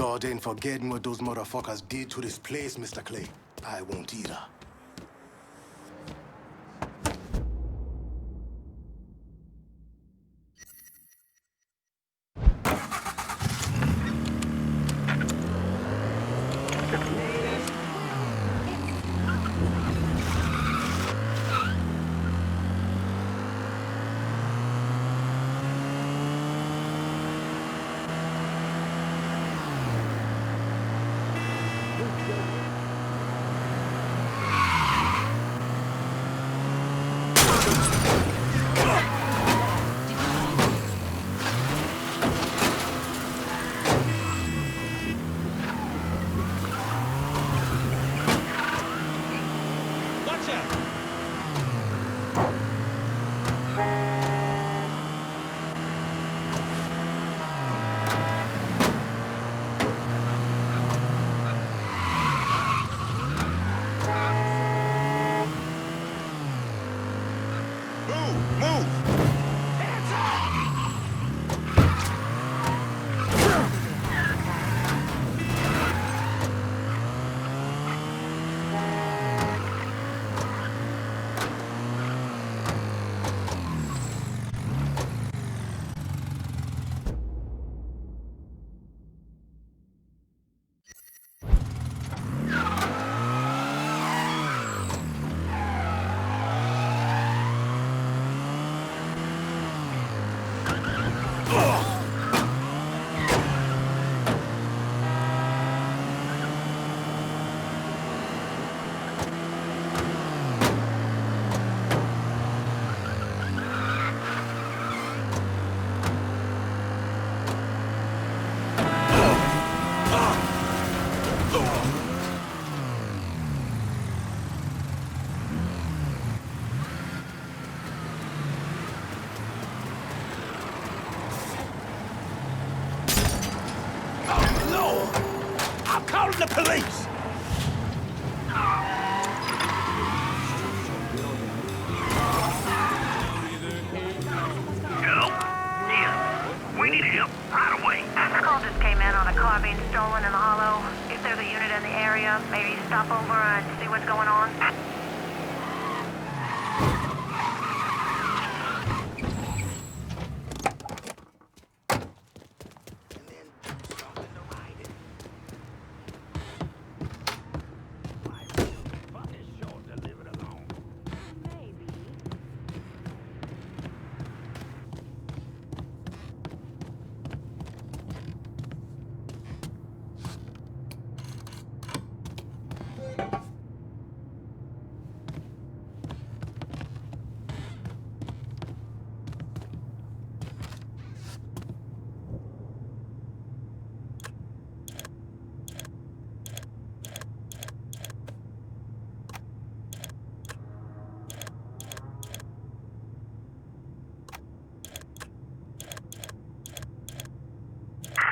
God ain't forgetting what those motherfuckers did to this place, Mr. Clay. I won't either. The police! Hello? Yeah. We need help right away. Call just came in on a car being stolen in the hollow. If there's a unit in the area, maybe stop over and see what's going on.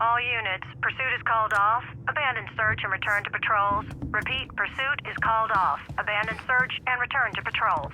All units, pursuit is called off. Abandon search and return to patrols. Repeat, pursuit is called off. Abandon search and return to patrols.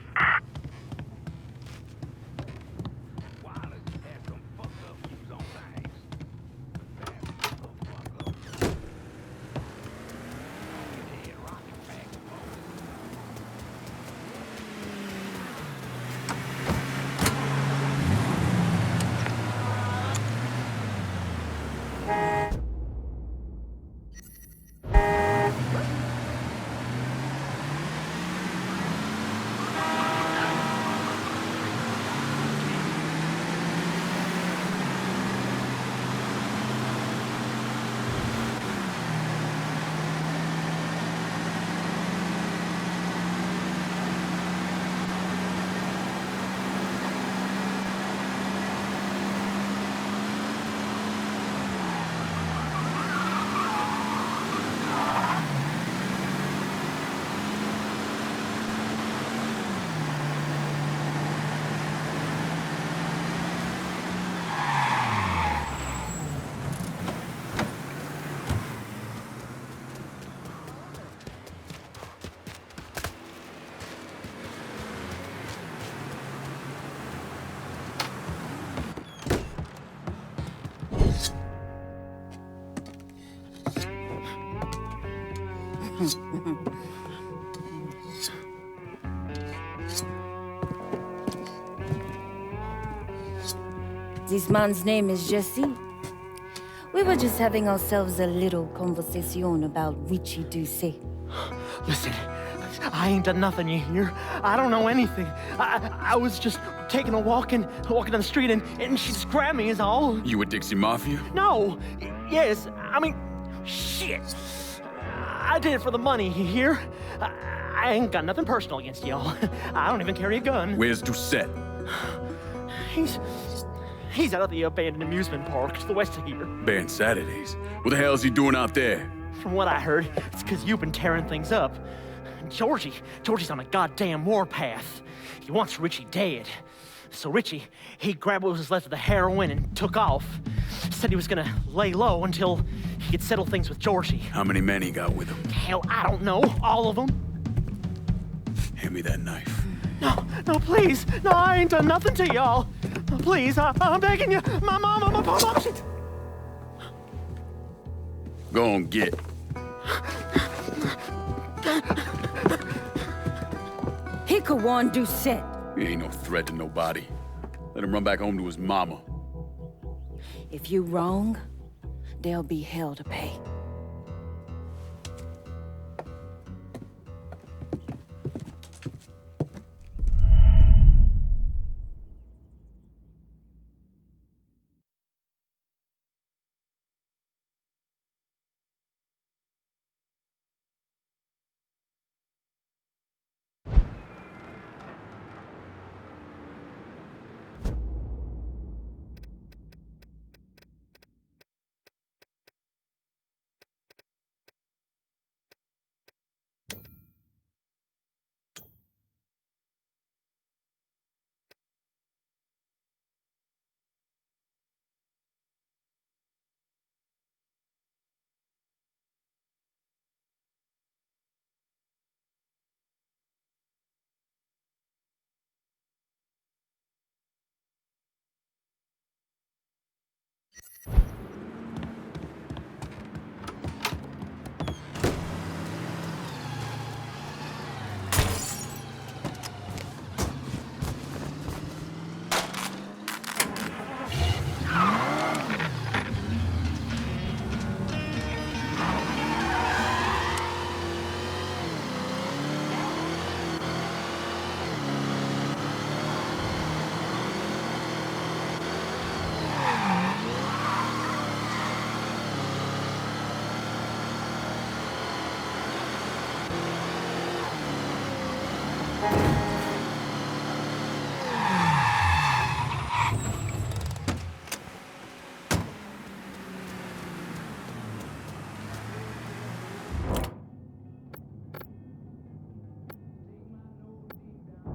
This man's name is Jesse. We were just having ourselves a little conversation about Richie Даусета. Listen, I ain't done nothing, you hear? I don't know anything. I was just taking a walking down the street and she just grabbed me is all. You with Dixie Mafia? No. Yes, I mean, shit. I did it for the money, you hear? I ain't got nothing personal against y'all. I don't even carry a gun. Where's Doucette? He's out at the abandoned amusement park to the west of here. Banned Saturdays. What the hell is he doing out there? From what I heard, it's because you've been tearing things up. Georgie's on a goddamn warpath. He wants Richie dead. So Richie, he grabbed what was left of the heroin and took off. Said he was gonna lay low until he could settle things with Georgie. How many men he got with him? Hell, I don't know. All of them. Hand me that knife. No, please. No, I ain't done nothing to y'all. Please, I'm begging you. My mom, shit. Go on, get. He could warn Даусета. He ain't no threat to nobody. Let him run back home to his mama. If you wrong, there'll be hell to pay.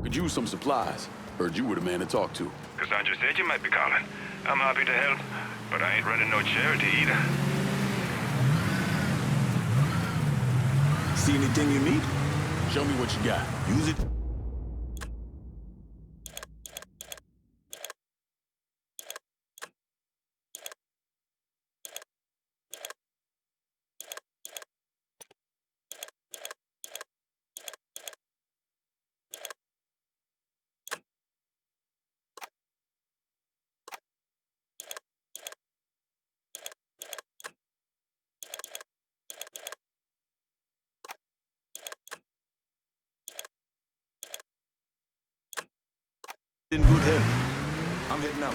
Could use some supplies. Heard you were the man to talk to. Cassandra said you might be calling. I'm happy to help, but I ain't running no charity either. See anything you need? Show me what you got. Use it. In good health. I'm heading out.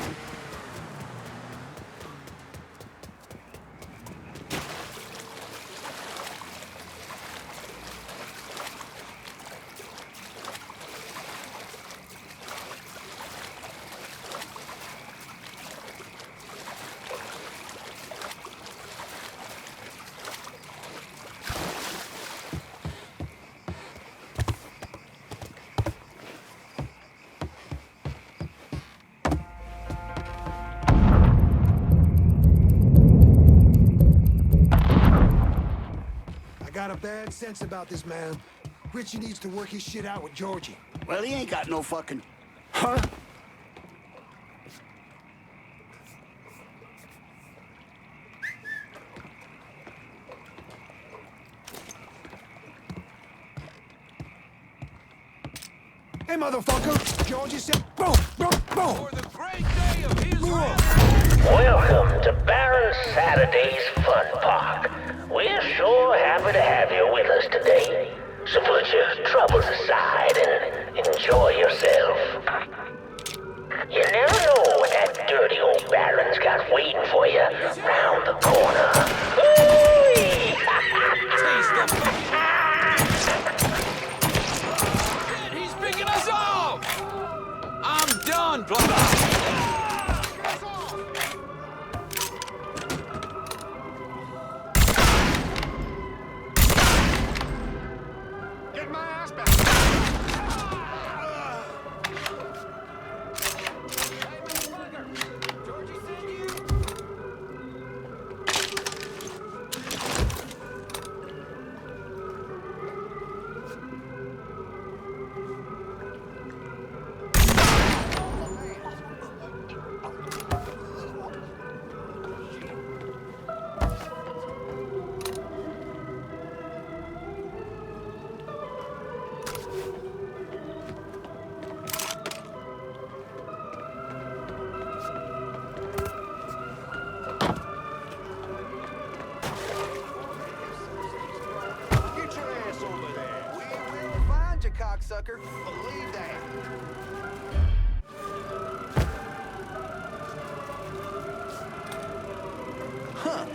Got a bad sense about this man. Richie needs to work his shit out with Georgie. Well, he ain't got no fucking... Huh? Hey, motherfucker! Georgie said, boom, boom, boom! For the great day of Israel! Welcome to Baron Saturday's Fun Park. We're sure happy to have you with us today. So put your troubles aside and enjoy yourself. You never know what that dirty old Baron's got waiting for you round the corner. Ooh-wee! He's picking us off! I'm done, brother! Get my ass back! Cocksucker, believe that. Huh.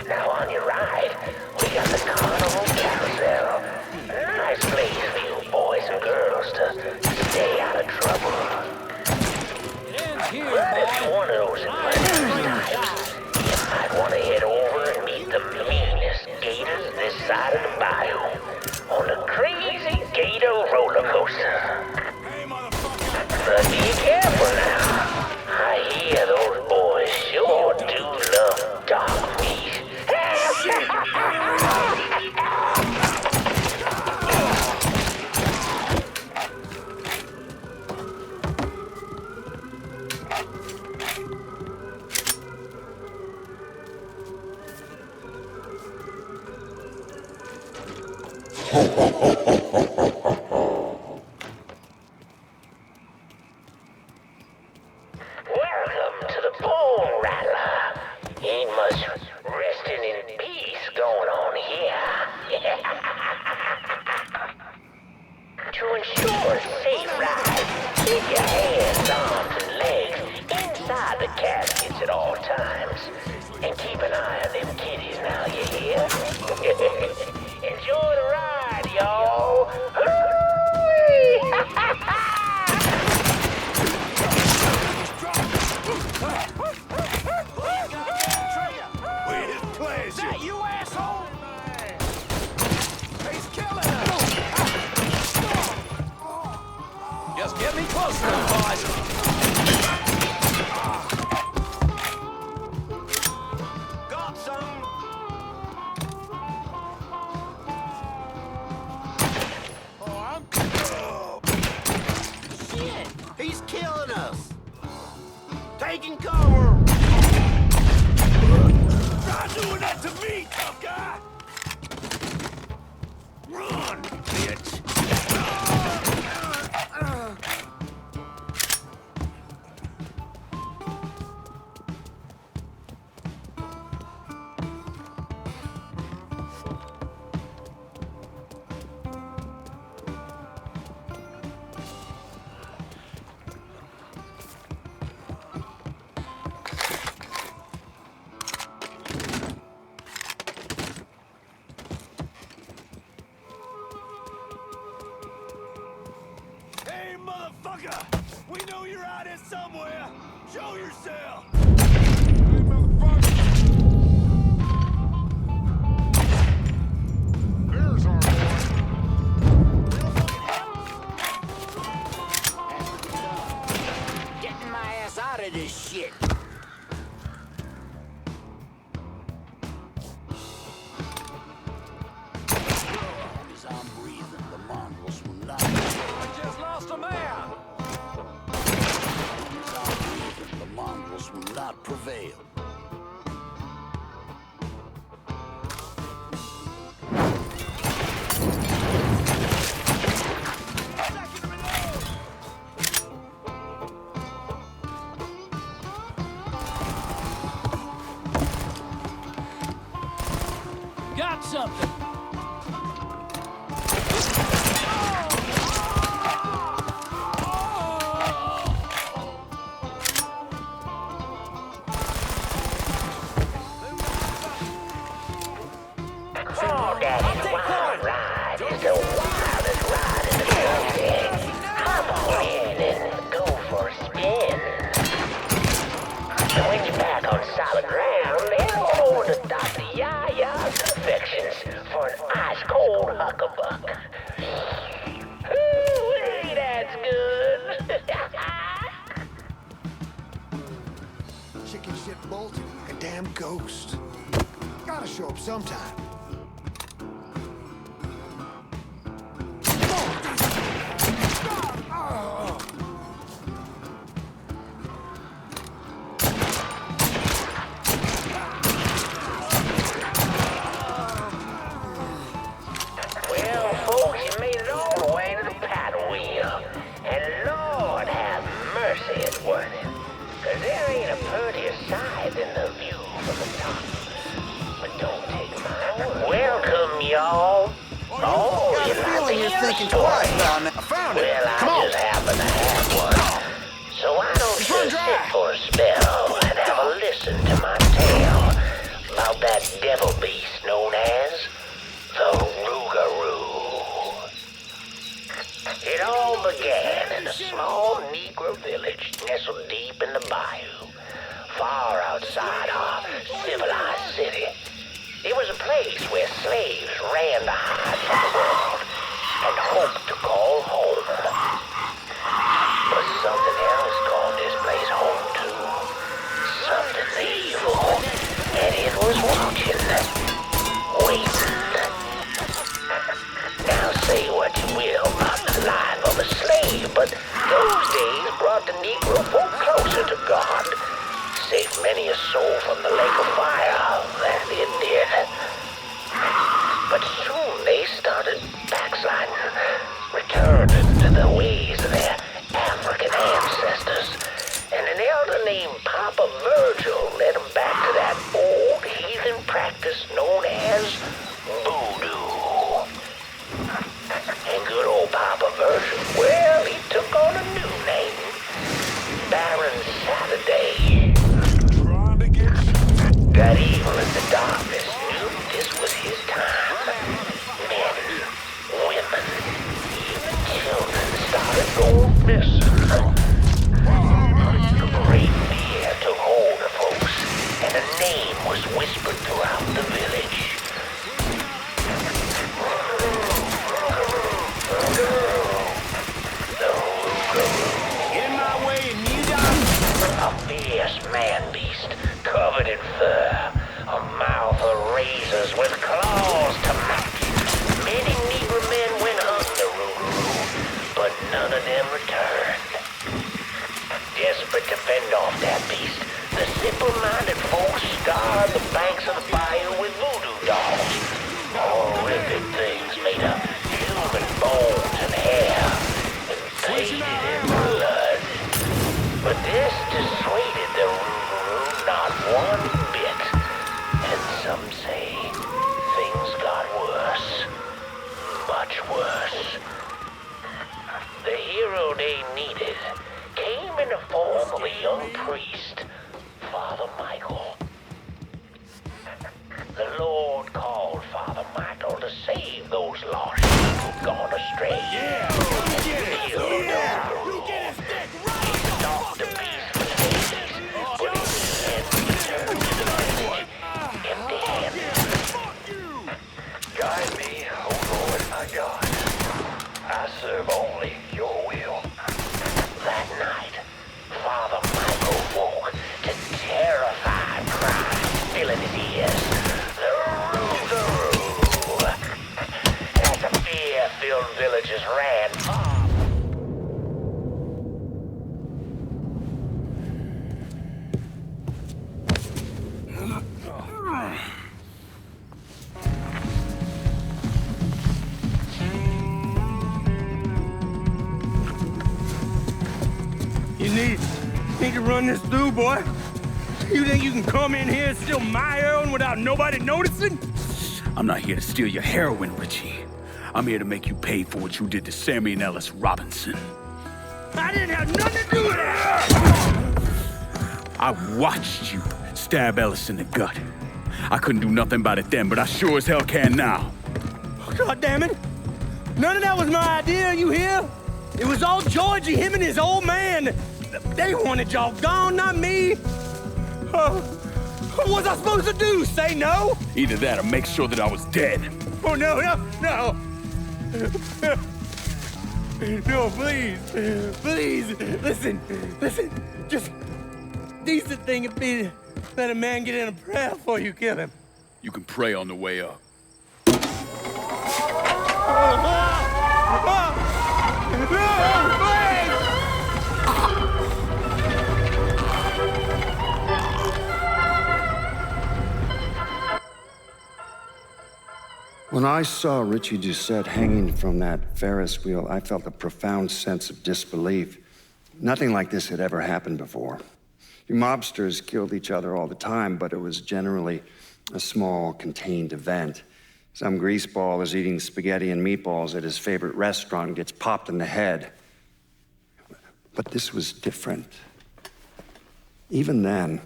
Now on your ride, we got the carnival carousel. Nice place for you boys and girls to stay out of trouble. It ends here, It's boy. one of those adventure nights. You might want to head over and meet the meanest gators this side of the bayou on the crazy gator roller coaster. Hey, motherfucker! But be careful now. I hear those boys sure do love dog meat. Welcome to the Bone Rattler. Ain't much resting in peace going on here. To ensure a safe ride, keep your hands, arms, and legs inside the caskets at all times. And keep an eye on them kitties now, you hear? Enjoy the ride, y'all. Hooray! With pleasure! That you asshole! He's killing us! Just get me close now, boys. Got some! Shit! He's killing us! Taking cover! Try doing that to me, tough guy! Run, bitch! Hey, motherfucker! We know you're out here somewhere! Show yourself! Hey, motherfucker! There's our Getting my ass out of this shit! As I'm breathing. not prevail. Got something. Oh, Daddy's wild ride is the wildest ride in the country. Hop on in and go for a spin. And when you're back on solid ground, head on over to Dr. Yaya's Confections for an ice-cold huckabuck. Ooh, that's good. Chicken shit bolted like a damn ghost. Gotta show up sometime. Well, folks, you made it all the way to the paddle wheel. And Lord have mercy, it's worth it. 'Cause there ain't a prettier sight than the view from the top. But don't take my word. Welcome, y'all. Oh, you like You're to hear thinking a story? twice about it. I found it. Well, Come I on. just happen to have one. So why don't It's you run sit dry. for a spell and have a listen to my tale about that devil beast known as the Rougarou. It all began in a small Negro village nestled deep in the bayou, far outside our civilized city. It was a place where slaves ran to hide from the world and hoped to call home. But something else called this place home too. Something evil. And it was watching. Waiting. Now say what you will about the life of a slave, but those days brought the Negro folk closer to God. Saved many a soul from the lake of fire, that it did. But soon they started backsliding, returning to the ways of their African ancestors. And an elder named Papa Virgil led them back to that old heathen practice known as voodoo. And good old Papa Virgil, well, he took on a new name, Baron Saturday. That evil in the darkness knew this was his time. Men, women, even children started going missing. Great fear took hold of folks, and a name was whispered throughout the village. The Rougarou. Get in my way and kneel down. A fierce man-beast covered in fur, a mouth of razors with claws to match. Many Negro men went hunting the Rougarou, but none of them returned. Desperate to fend off that beast, the simple-minded folks scoured the banks of the bayou with voodoo dolls. Horrific things made of human bones and hair, and bathed in blood. But this dissuaded the Rougarou not one bit. And some say things got worse. Much worse. The hero they needed came in the form of a young priest, Father Michael. The Lord called Father Michael to save those lost sheep gone astray. Yeah! And Get it! heal the Yeah! Rougarou. Get his dick He right! stalked the beast for days, but in the end returned to the village empty-handed. Guide me, O Lord my God. I serve only your will. That night, Father Michael woke to terrified cries filling his ears. The Rougarou! As the fear-filled villagers ran far need to run this through, boy. You think you can come in here and steal my heroin without nobody noticing? I'm not here to steal your heroin, Richie. I'm here to make you pay for what you did to Sammy and Ellis Robinson. I didn't have nothing to do with that! I watched you stab Ellis in the gut. I couldn't do nothing about it then, but I sure as hell can now. God damn it! None of that was my idea, you hear? It was all Georgie, him and his old man. They wanted y'all gone, not me. What was I supposed to do? Say no? Either that or make sure that I was dead. Oh, no. No, please. Listen. Just decent thing would be to let a man get in a prayer before you kill him. You can pray on the way up. When I saw Richie Doucette hanging from that Ferris wheel, I felt a profound sense of disbelief. Nothing like this had ever happened before. You mobsters killed each other all the time, but it was generally a small, contained event. Some greaseball is eating spaghetti and meatballs at his favorite restaurant and gets popped in the head. But this was different. Even then,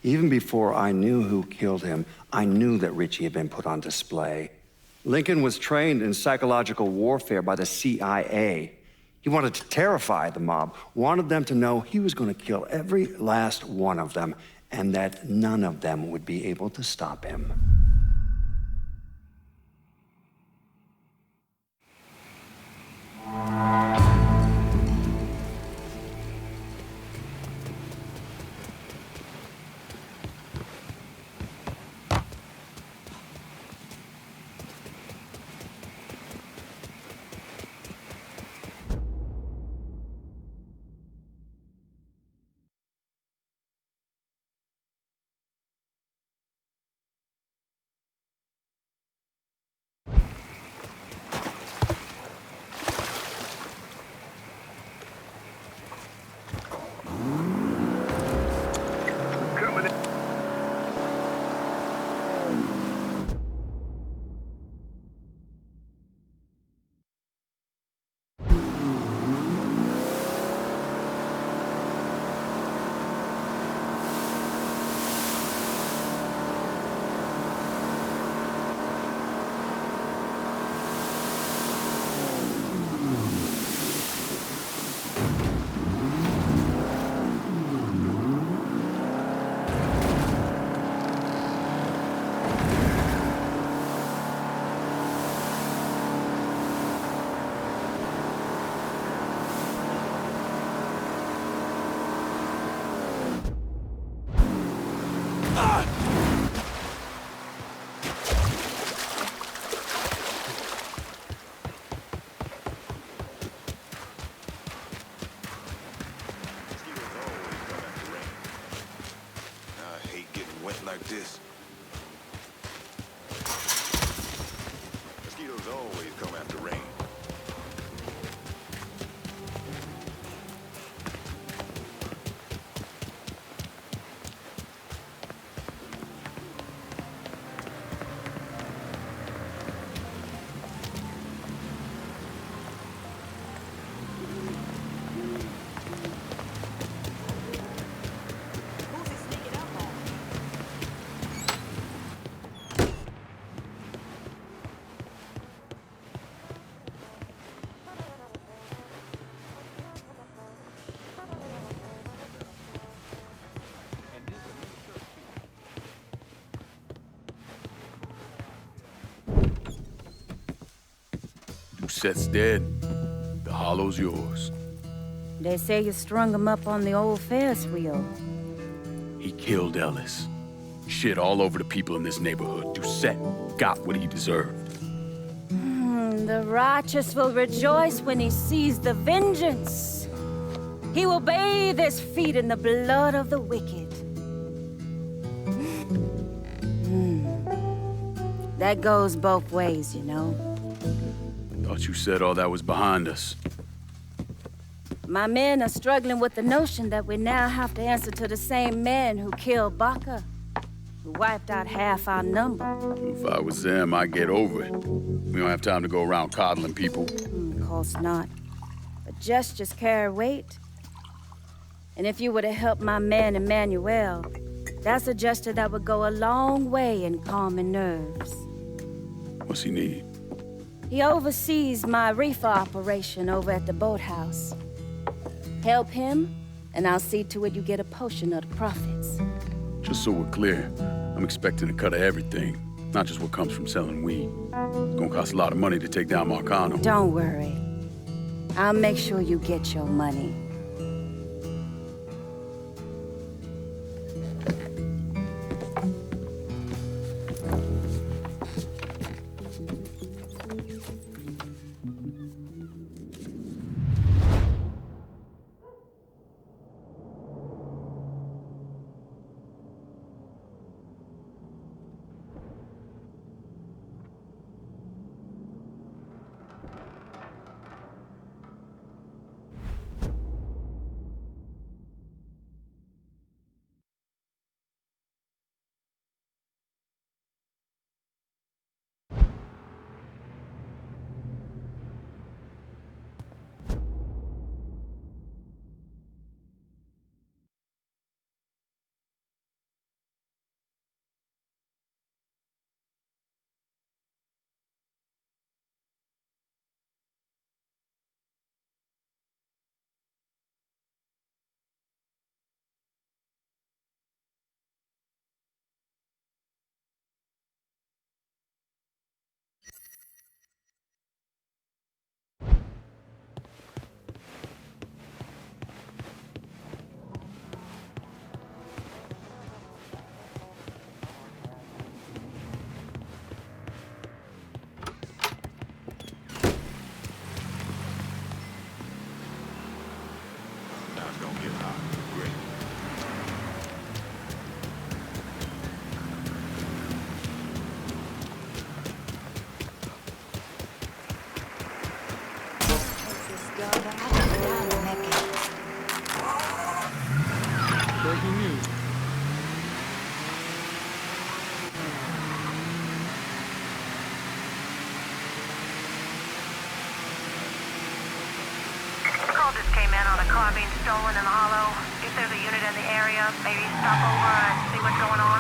even before I knew who killed him, I knew that Richie had been put on display. Lincoln was trained in psychological warfare by the CIA. He wanted to terrify the mob, wanted them to know he was going to kill every last one of them, and that none of them would be able to stop him. Like this. Mosquitoes always come after rain. Doucette's dead. The hollow's yours. They say you strung him up on the old Ferris wheel. He killed Ellis. Shit all over the people in this neighborhood. Doucette got what he deserved. The righteous will rejoice when he sees the vengeance. He will bathe his feet in the blood of the wicked. That goes both ways, you know. Thought you said all that was behind us. My men are struggling with the notion that we now have to answer to the same men who killed Baka, who wiped out half our number. If I was them, I'd get over it. We don't have time to go around coddling people. Of course not. But gestures carry weight. And if you were to help my man Emmanuel, that's a gesture that would go a long way in calming nerves. What's he need? He oversees my reefer operation over at the boathouse. Help him, and I'll see to it you get a portion of the profits. Just so we're clear, I'm expecting a cut of everything, not just what comes from selling weed. It's gonna cost a lot of money to take down Marcano. Don't worry. I'll make sure you get your money. Breaking news. Call just came in on a car being stolen in the hollow. If there's a unit in the area, maybe stop over and see what's going on.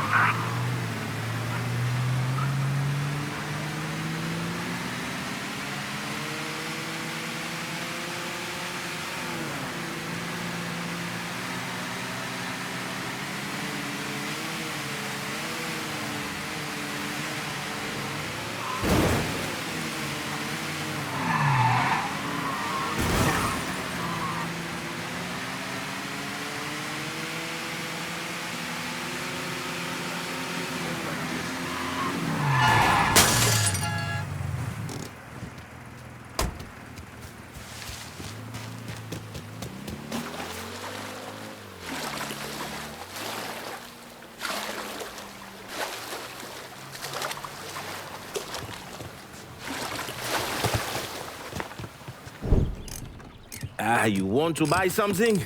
You want to buy something?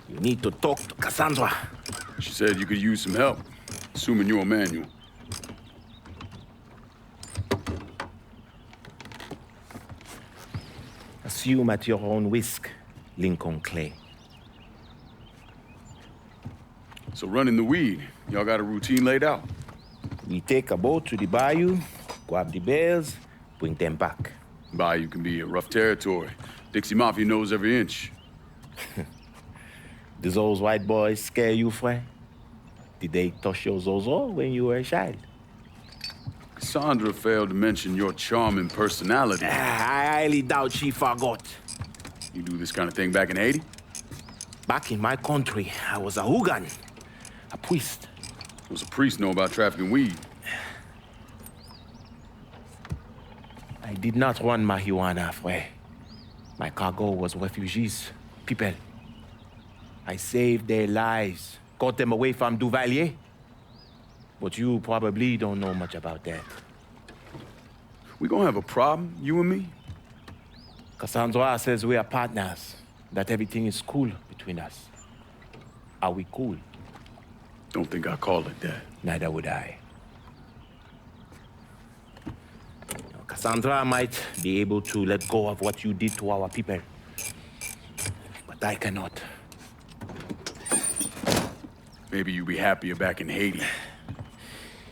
You need to talk to Cassandra. She said you could use some help, assuming you're Emmanuel. Assume at your own risk, Lincoln Clay. So running the weed, y'all got a routine laid out? We take a boat to the bayou, grab the bears, bring them back. Bayou can be a rough territory. Dixie Mafia knows every inch. Does those white boys scare you, Fred? Did they touch your zozo when you were a child? Cassandra failed to mention your charming personality. I highly doubt she forgot. You do this kind of thing back in Haiti? Back in my country, I was a hooligan, a priest. Does a priest know about trafficking weed? I did not run marijuana, Fred. My cargo was refugees, people. I saved their lives, got them away from Duvalier. But you probably don't know much about that. We gonna have a problem, you and me? Cassandra says we are partners. that everything is cool between us. Are we cool? Don't think I call it that. Neither would I. Cassandra might be able to let go of what you did to our people, but I cannot. Maybe you'd be happier back in Haiti.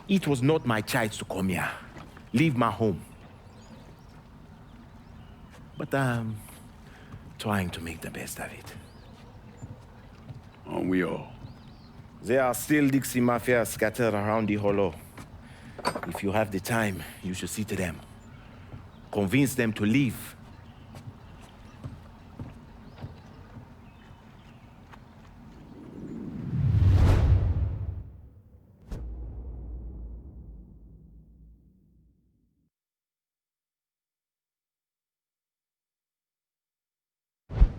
It was not my choice to come here, leave my home. But I'm trying to make the best of it. Aren't we all? There are still Dixie Mafia scattered around the hollow. If you have the time, you should see to them. Convince them to leave.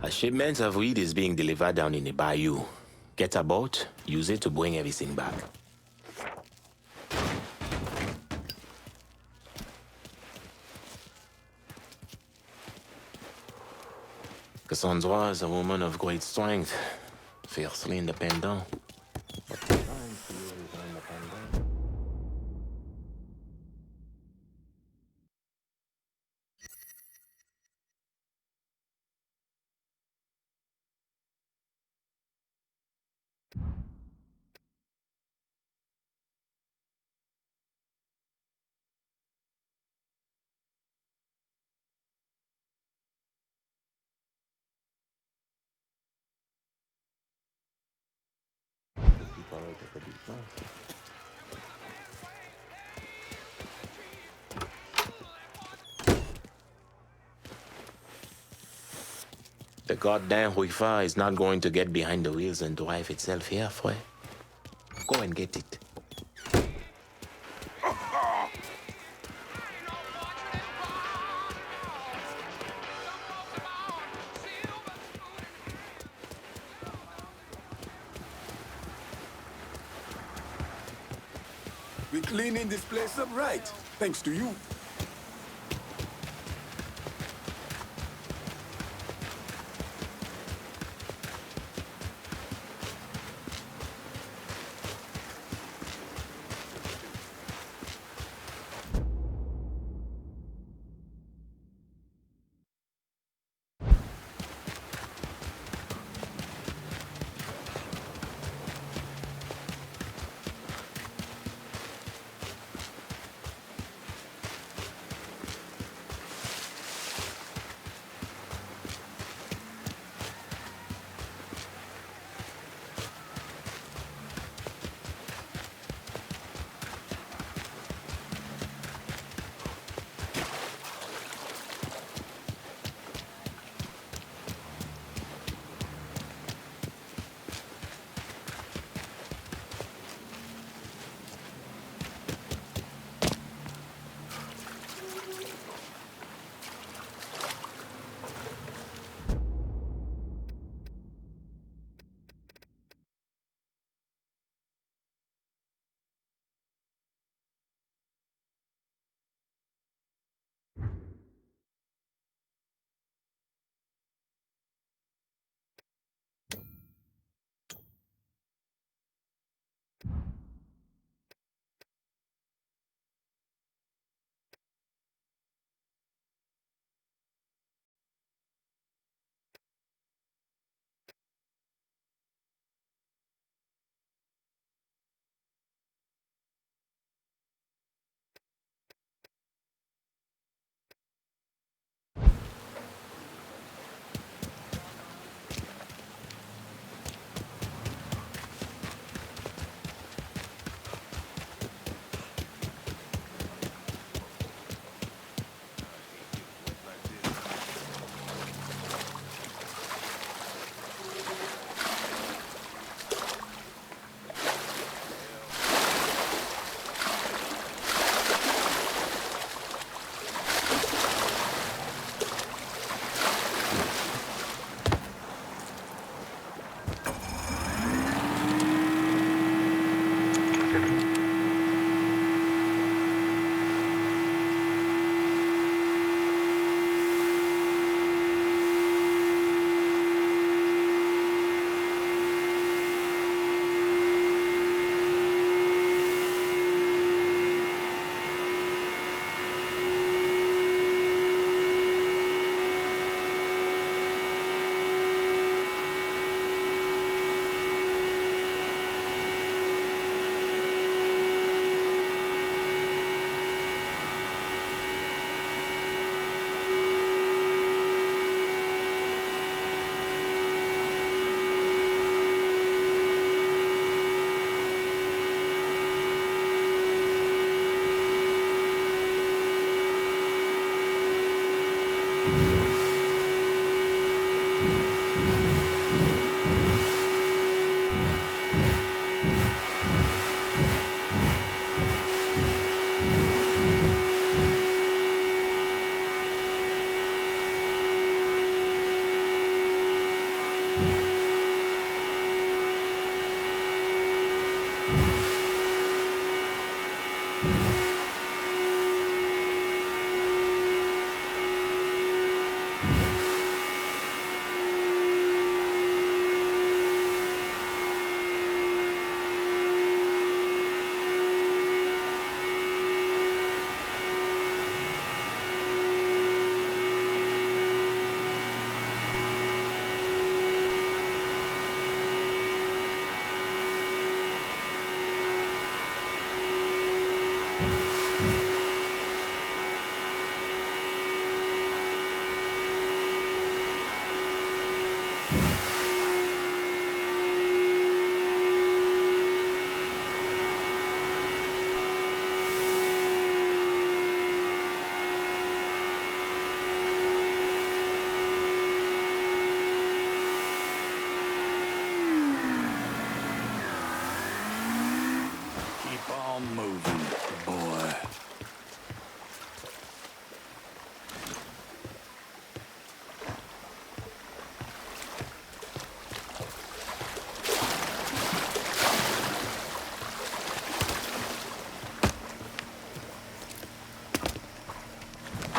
A shipment of weed is being delivered down in the bayou. Get a boat, use it to bring everything back. Cassandra is a woman of great strength, fiercely independent. But trying to use her independence. The goddamn Huifa is not going to get behind the wheels and drive itself here, Fred. Go and get it. We're cleaning this place up right, thanks to you.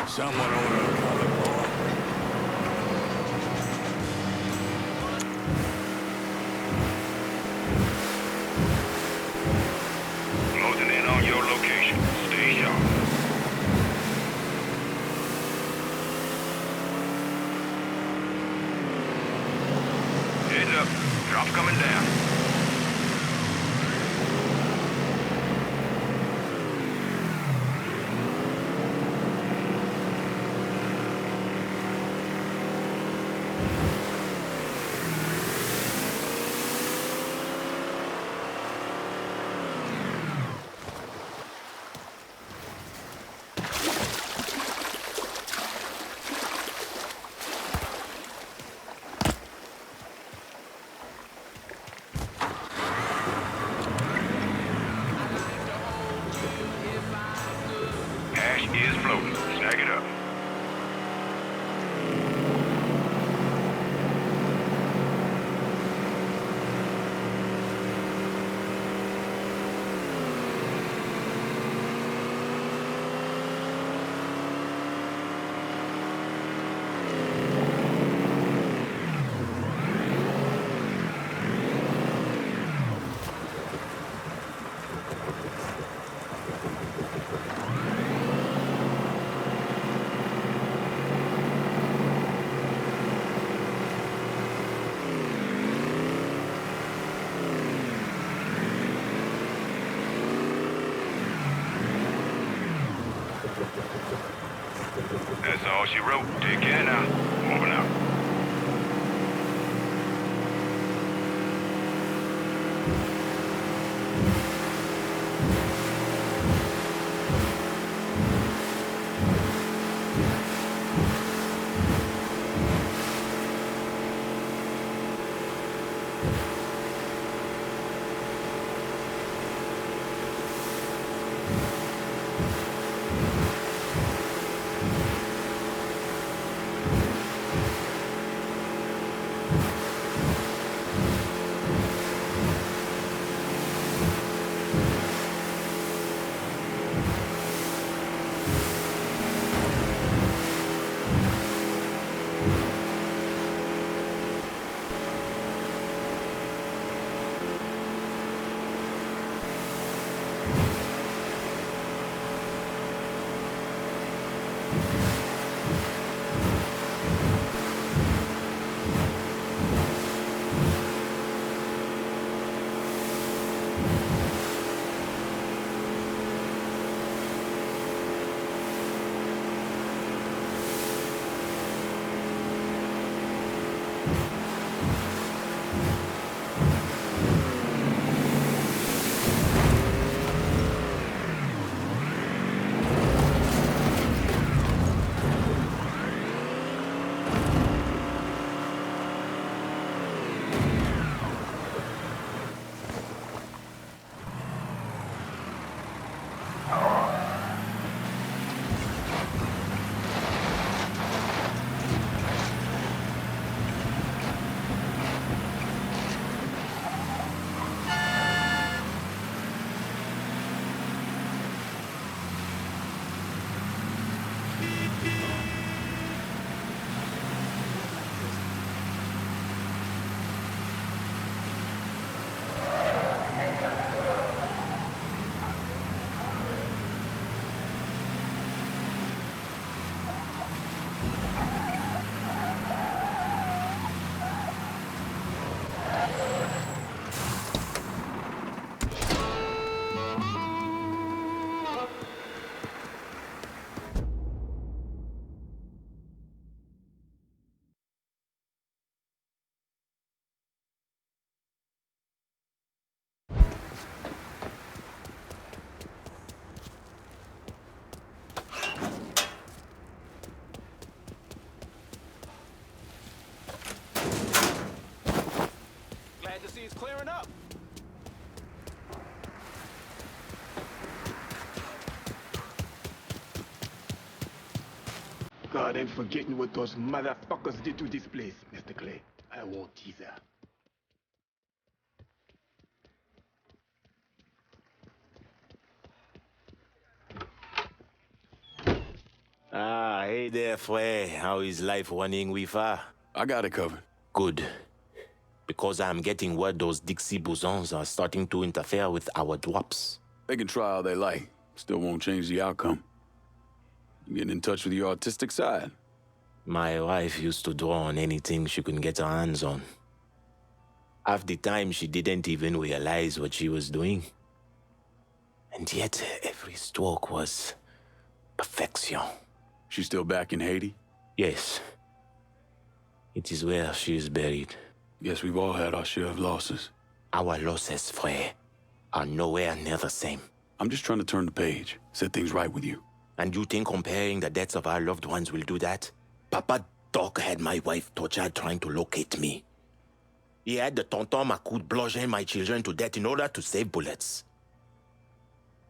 Someone order a comic book. Closing in on your location. Stay sharp. Heads up. Drops coming down. Ash is floating. Snag it up. That's all she wrote. Take care now. Moving out. He's clearing up. God, I'm forgetting what those motherfuckers did to this place, Mr. Clay. I won't teaser. Ah, Hey there, Frey. How is life running with her? I got it covered. Good. Because I'm getting word those Dixie bosons are starting to interfere with our drops. They can try all they like. Still won't change the outcome. You getting in touch with your artistic side? My wife used to draw on anything she could get her hands on. Half the time, she didn't even realize what she was doing. And yet, every stroke was perfection. She's still back in Haiti? Yes. It is where she is buried. Guess we've all had our share of losses. Our losses, Frey, are nowhere near the same. I'm just trying to turn the page, set things right with you. And you think comparing the deaths of our loved ones will do that? Papa Doc had my wife tortured trying to locate me. He had the tonton Macoute bludgeon my children to death in order to save bullets.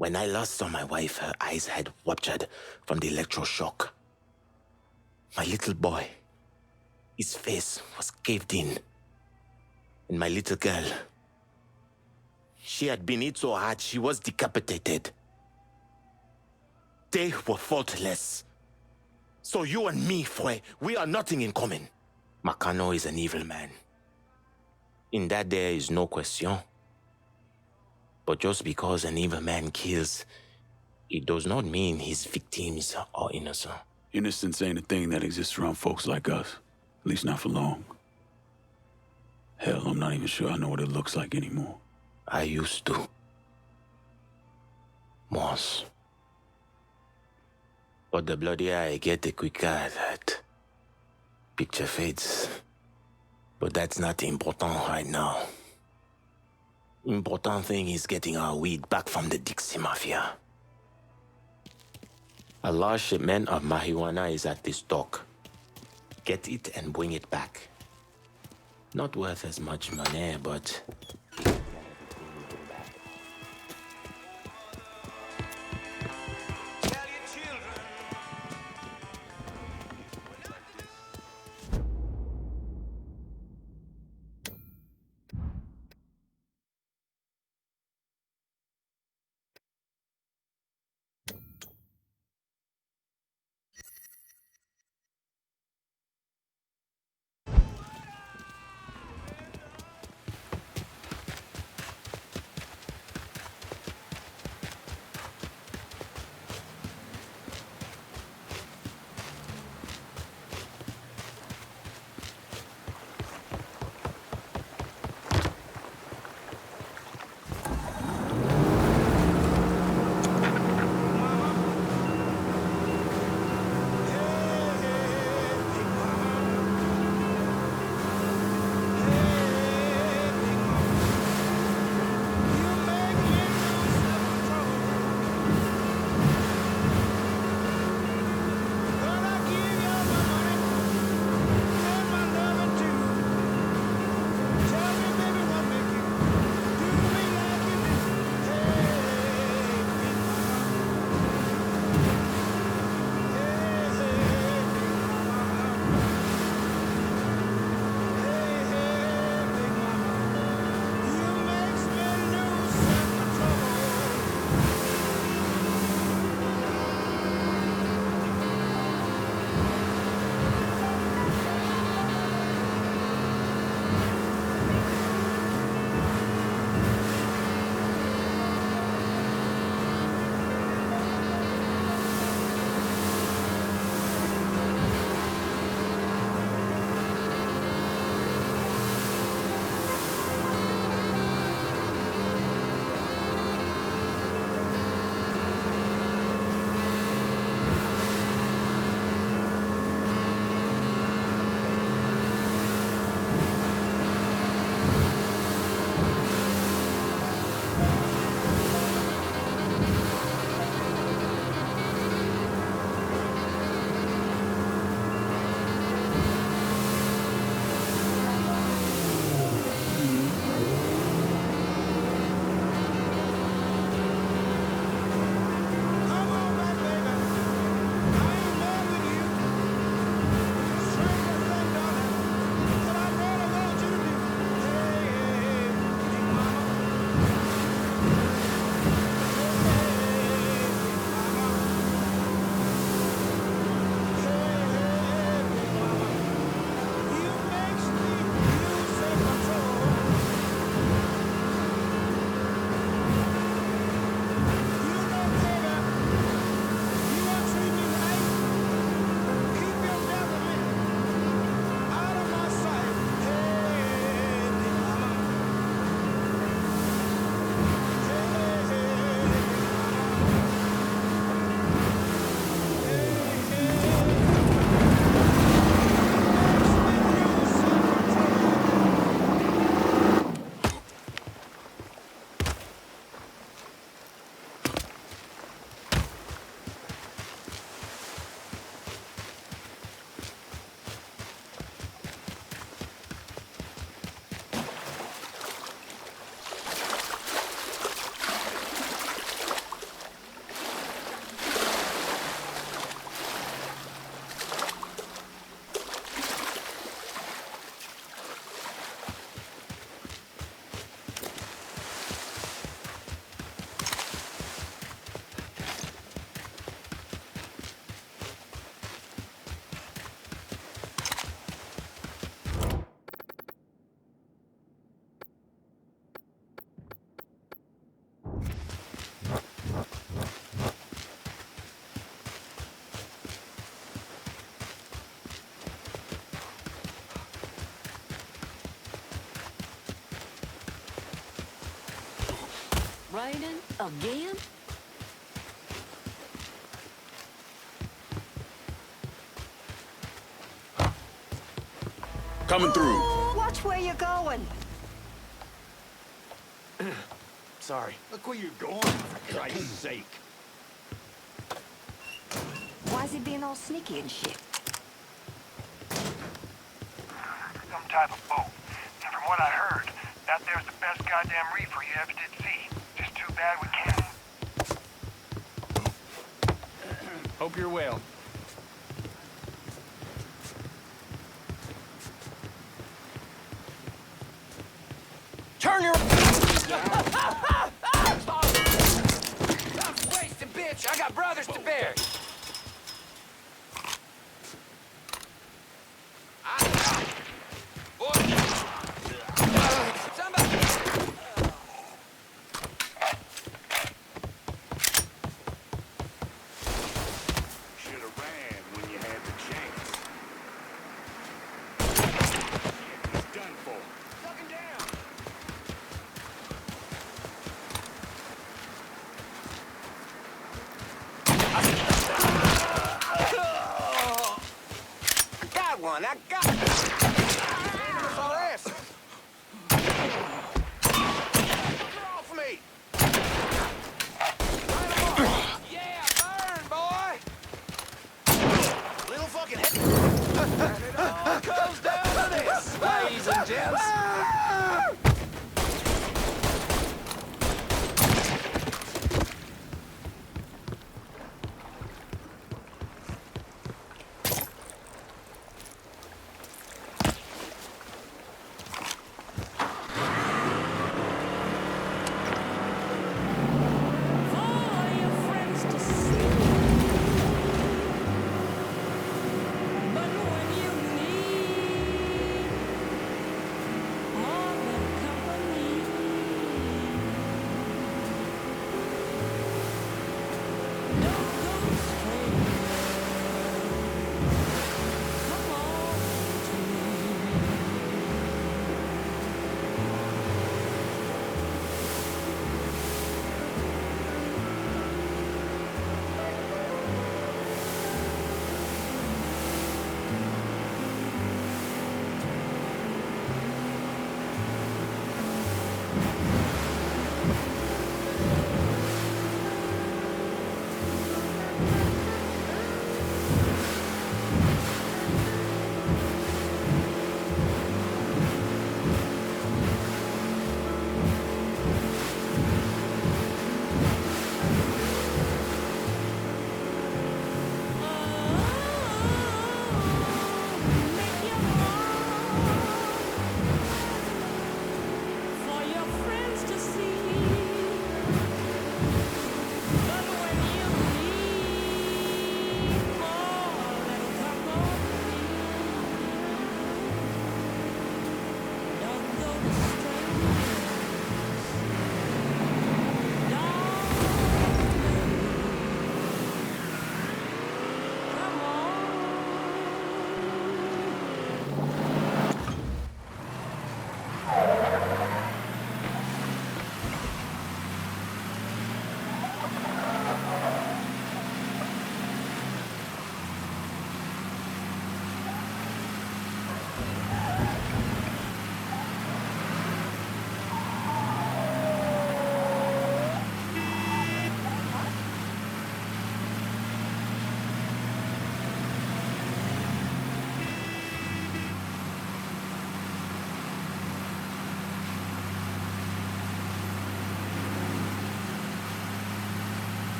When I last saw my wife, her eyes had ruptured from the electroshock. My little boy, his face was caved in. And my little girl, she had been hit so hard she was decapitated. They were faultless. So you and me, Frey, we are nothing in common. Makano is an evil man. In that there is no question. But just because an evil man kills, it does not mean his victims are innocent. Innocence ain't a thing that exists around folks like us. At least not for long. Hell, I'm not even sure I know what it looks like anymore. I used to. Once. But the bloodier I get, the quicker that picture fades. But that's not important right now. Important thing is getting our weed back from the Dixie Mafia. A large shipment of marijuana is at this dock. Get it and bring it back. Not worth as much money, but... Raining again? Coming through. Watch where you're going. Sorry. Look where you're going, for Christ's sake. Why is he being all sneaky and shit? Some type of boat. And from what I heard, that there's the best goddamn reefer you ever did see. Just too bad we can't. Hope you're well. Turn your... I'm wasted, bitch! I got brothers to bury! Should have ran when you had the chance. He's done for. Suck him down! I got one! I got one! Get off me! Yeah, burn, boy! Little fucking head. And it all comes down to this, ladies and gents.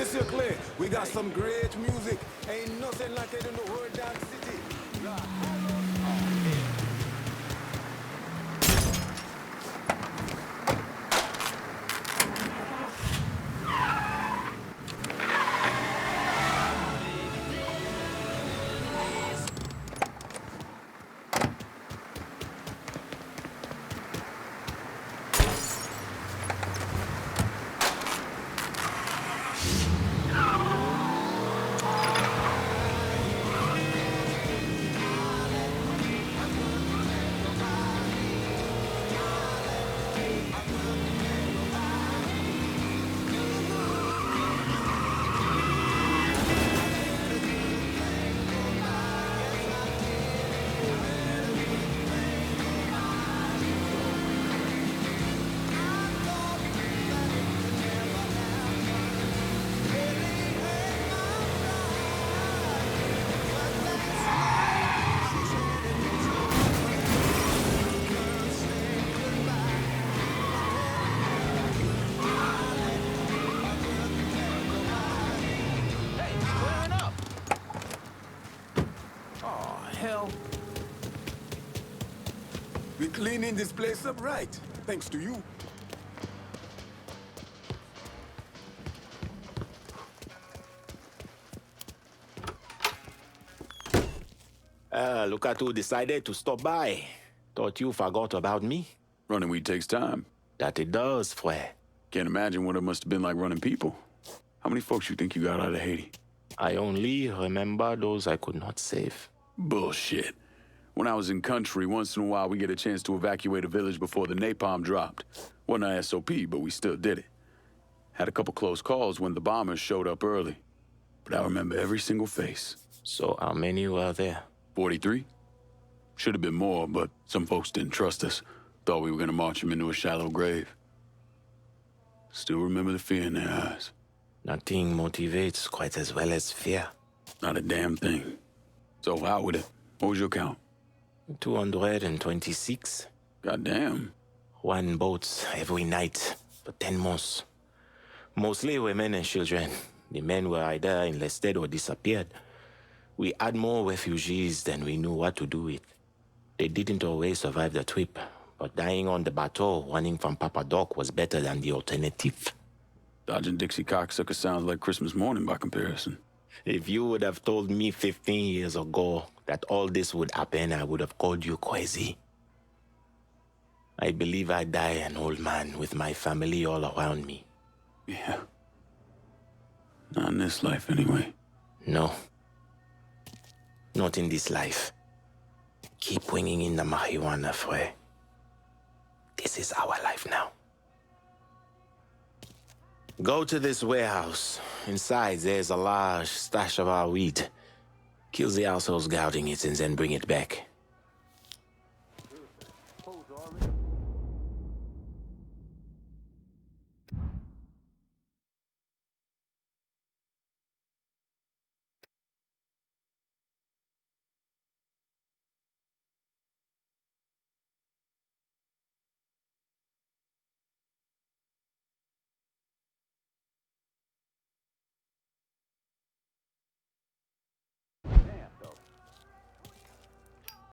Monsieur Clay, we got some great music. Ain't nothing like it in the whole damn city. Hell. We're cleaning this place up right, thanks to you. Look at who decided to stop by. Thought you forgot about me. Running weed takes time. That it does, Fue. Can't imagine what it must have been like running people. How many folks you think you got out of Haiti? I only remember those I could not save. Bullshit. When I was in country, once in a while we get a chance to evacuate a village before the napalm dropped. Wasn't a SOP, but we still did it. Had a couple close calls when the bombers showed up early. But I remember every single face. So how many were there? 43? Should have been more, but some folks didn't trust us. Thought we were gonna march them into a shallow grave. Still remember the fear in their eyes. Nothing motivates quite as well as fear. Not a damn thing. So out with it. What was your count? 226. Goddamn. 1 boat every night for 10 months. Mostly women and children. The men were either enlisted or disappeared. We had more refugees than we knew what to do with. They didn't always survive the trip, but dying on the bateau running from Papa Doc was better than the alternative. Dodging Dixie cocksucker sounds like Christmas morning by comparison. If you would have told me 15 years ago that all this would happen, I would have called you crazy. I believe I die an old man with my family all around me. Yeah. Not in this life, anyway. No. Not in this life. Keep bringing in the marijuana, Fue. This is our life now. Go to this warehouse. Inside, there's a large stash of our weed. Kill the assholes guarding it and then bring it back.